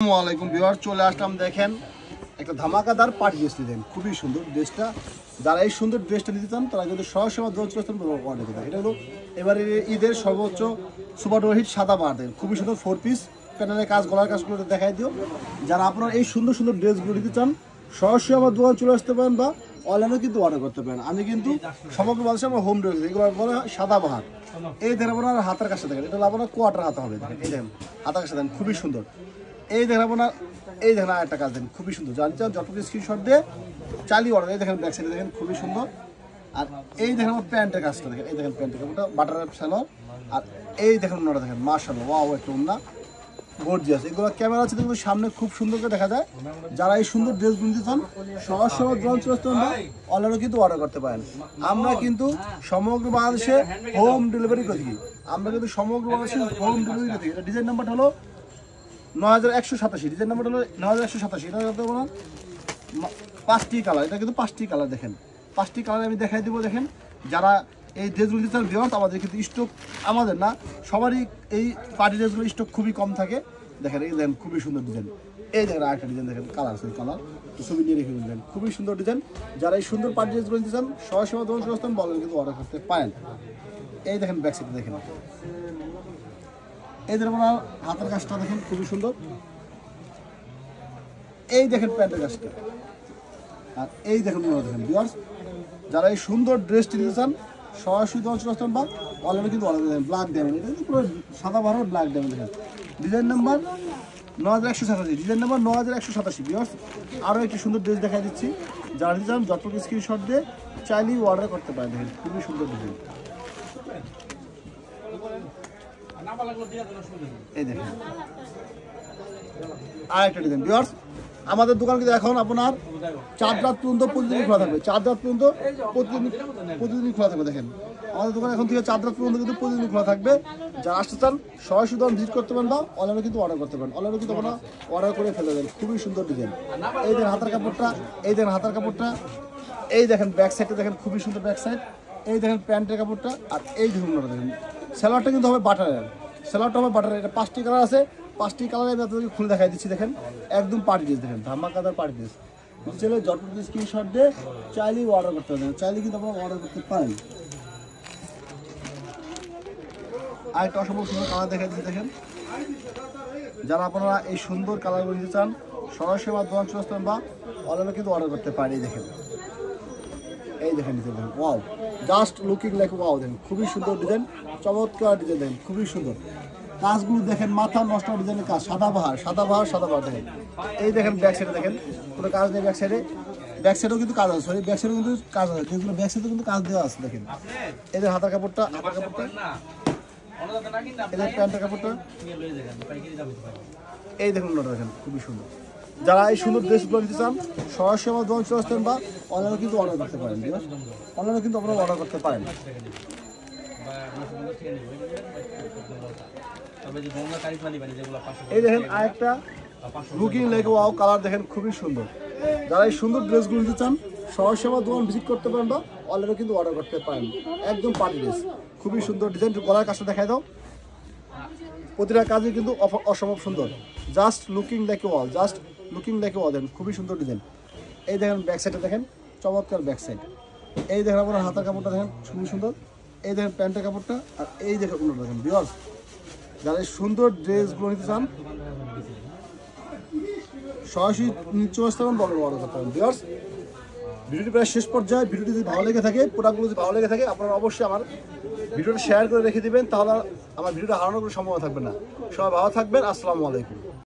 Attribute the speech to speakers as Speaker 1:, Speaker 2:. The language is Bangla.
Speaker 1: আসসালামু ভিউয়ার চলে আসলাম দেখেন একটা ধামাকাদার পার্টি ড্রেস নিতেন খুবই সুন্দর ড্রেসটা যারা এই সুন্দর ড্রেসটা নিতে চান তারা কিন্তু সরাসরি অর্ডার করতে এটা হলো এবারে ঈদের সর্বোচ্চ সুপার ডুপার হিট সাদা বার দেন খুবই সুন্দর 4 পিস প্যানেলের কাজ গলার কাজগুলো দেখাই দিও যারা আপনারা এই সুন্দর সুন্দর ড্রেসগুলো নিতে চান সরাসরি আমার দোকান চলে আসতে পারেন বা অনলাইনেও কিন্তু অর্ডার করতে পারেন আমি কিন্তু সমগ্র বাংলাদেশে আমার হোম ড্রেস এগুলো বলে সাদা বাহার এই দেখেন আপনার হাতের কাছে দেখেন এটা হলো আপনার কোয়ার্টার হাতে হবে দেখেন এই দেখেন হাতের কাছে দেখেন খুবই সুন্দর এই দেখেন আপনার এই দেখেন আর একটা কাজ দেখেন খুবই সুন্দর জানতে চান যতটুকু স্ক্রিনশট দিয়ে চালিয়ে অর্ডার এই দেখেন ব্যাক সাইডে দেখেন খুবই সুন্দর আর এই দেখেন আমার প্যান্টের কাজটা দেখেন এই দেখেন প্যান্টের কাপড়টা বাটার সালোয়ার আর এই দেখেন ওনারা দেখেন মাশাআল্লাহ ওয়াও একটা ওন্না গর্জিয়াস এগুলো ক্যামেরা আছে কিন্তু সামনে খুব সুন্দর করে দেখা যায় যারা এই সুন্দর ড্রেস নিতে চান সরাসরি ড্রোন চলে আসতে পারেন অনলাইনেও কিন্তু অর্ডার করতে পারেন আমরা কিন্তু সমগ্র বাংলাদেশে হোম ডেলিভারি করে থাকি আমরা কিন্তু সমগ্র বাংলাদেশে হোম ডেলিভারি করে থাকি এটা ডিজাইন নাম্বারটা হলো 9187 ডিজাইন নাম্বার হলো 9187 এটা হতে পারেন 5টি কালার এটা কিন্তু 5টি কালার দেখেন 5টি কালার আমি দেখাই দিব দেখেন যারা এই ড্রেসগুলো দিতে চান ভিউয়ার্স আমাদের কিন্তু স্টক আমাদের না সবারই এই পার্টি ড্রেসগুলো স্টক খুবই কম থাকে দেখেন এই দেখেন খুবই সুন্দর ডিজাইন এই দেখেন আরেকটা ডিজাইন দেখেন কালার আছে কালার তো ছবি নিয়ে রেখে দিলেন খুবই সুন্দর ডিজাইন যারা এই সুন্দর পার্টি ড্রেসগুলো দিতে চান সরাসরি দোকান চলে আসতেন বলেন কিন্তু অর্ডার করতে পারেন এই দেখেন ব্যাক সাইডে দেখেন এই দেখেন আপনার হাতের কাজটা দেখেন খুবই সুন্দর এই দেখেন প্যান্টের কাজটা আর এই দেখেন দেখেন ভিউয়ার্স যারা এই সুন্দর ড্রেসটি নিতে চান সরাসরি দোকান চলে আসতেন বা অনলাইনে কিন্তু অর্ডার দেবেন ব্ল্যাক ডায়মন্ড এটা কিন্তু পুরো সাদা ভালো ব্ল্যাক ডায়মন্ড দেখেন design number 9187 design number 9187 viewers আরও একটি সুন্দর ড্রেস দেখাই দিচ্ছি যারা নিতে চান যত স্ক্রিনশট দিয়ে চাইলেই অর্ডার করতে পারেন দেখেন খুবই সুন্দর ডিজাইন এই দেখেন আরেকটা ডিজাইন ভিউয়ার্স আমাদের দোকান কিন্তু এখন আপনার 4 রাত পর্যন্ত প্রতিদিন খোলা থাকবে 4 রাত পর্যন্ত প্রতিদিন খোলা থাকবে দেখেন আমাদের দোকান এখন থেকে 4 রাত পর্যন্ত কিন্তু প্রতিদিন খোলা থাকবে যারা আসতে চান সরাসরি দোকান ভিজিট করতে পারেন বা অনলাইনে কিন্তু অর্ডার করতে পারেন অনলাইনে কিন্তু আপনারা অর্ডার করে ফেলে দেন খুবই সুন্দর ডিজাইন এই দেখেন হাতের কাপড়টা এই দেখেন হাতের কাপড়টা এই দেখেন ব্যাক সাইডটা দেখেন খুবই সুন্দর ব্যাক সাইড এই দেখেন প্যান্টের কাপড়টা আর এই দেখুন দেখেন সেলারটা কিন্তু হবে বাটারের সেলারটা হবে বাটারের এটা 5টি কালার আছে 5টি কালারে আমি আপনাদেরকে খুলে দেখাই দিচ্ছি দেখেন একদম পার্টি ড্রেস দেখেন ধামাকাদার পার্টি ড্রেস চলে যতটুকু স্ক্রিনশট দিয়ে চাইলেই অর্ডার করতে পারেন চাইলে কিন্তু আপনারা অর্ডার করতে পারেন আরেকটা অসম্ভব সুন্দর কালার দেখাই দিচ্ছি দেখেন যারা আপনারা এই সুন্দর কালারগুলো নিতে চান সরাসরি আমার দোকান চলে আসতেন বা অনলাইনে কিন্তু অর্ডার করতে পারেন এই দেখেন নিতে দেখেন wow just looking like wow দেখেন খুবই সুন্দর ডিজাইন চমৎকার ডিজাইন দেখেন খুবই সুন্দর কাজগুলো দেখেন মাথা নষ্ট ডিজাইনের কাজ সাদা বাহার দেখেন এই দেখেন ব্যাক সাইডে দেখেন কোনো কাজ নেই ব্যাক সাইডেও কিন্তু কাজ আছে সরি ব্যাক সাইডেও কিন্তু কাজ আছে যেগুলো ব্যাক সাইডেও কিন্তু কাজ দেওয়া আছে দেখেন এই যে হাতের কাপড়টা এই যে প্যান্টের কাপড়টা এই দেখুন ওটা দেখেন খুবই সুন্দর যারা এই সুন্দর ড্রেসগুলো নিতে চান সরাসরি আমার দোকান চলে আসতেন বা অনলাইনে কিন্তু অর্ডার করতে পারেন অনলাইনে কিন্তু আপনারা অর্ডার করতে পারেন এই দেখেন আরেকটা লুকিং লাইক ওয়াও কালার দেখেন খুবই সুন্দর যারা এই সুন্দর ড্রেসগুলো নিতে চান সরাসরি আমার দোকান ভিজিট করতে পারেন বা অনলাইনে কিন্তু অর্ডার করতে পারেন একদম পার্টি ড্রেস খুবই সুন্দর ডিজাইন গলার কাজটা দেখাই দাও প্রতিটা কাজই কিন্তু অসম্ভব সুন্দর জাস্ট লুকিং লাইক ওয়াল দেখেন খুবই সুন্দর ডিজাইন এই দেখেন ব্যাক সাইডে দেখেন চমৎকার ব্যাক সাইড এই দেখেন আপনার হাতের কাপড়টা দেখেন খুবই সুন্দর এই দেখেন প্যান্টের কাপড়টা আর এই দেখেন ওনাটা দেখেন ভিউয়ার্স যারা এই সুন্দর ড্রেসগুলো নিতে চান সরাসরি চলে আসতে পারেন বড় অর্ডার করতে পারেন ভিউয়ার্স ভিডিওটি প্রায় শেষ পর্যায়ে ভিডিওটি যদি ভালো লেগে থাকে প্রোডাক্টগুলো যদি ভালো লেগে থাকে আপনারা অবশ্যই আমার ভিডিওটা শেয়ার করে রেখে দিবেন তাহলে আমার ভিডিওটা হারানোর কোনো সম্ভাবনা থাকবে না সবাই ভালো থাকবেন আসসালামু আলাইকুম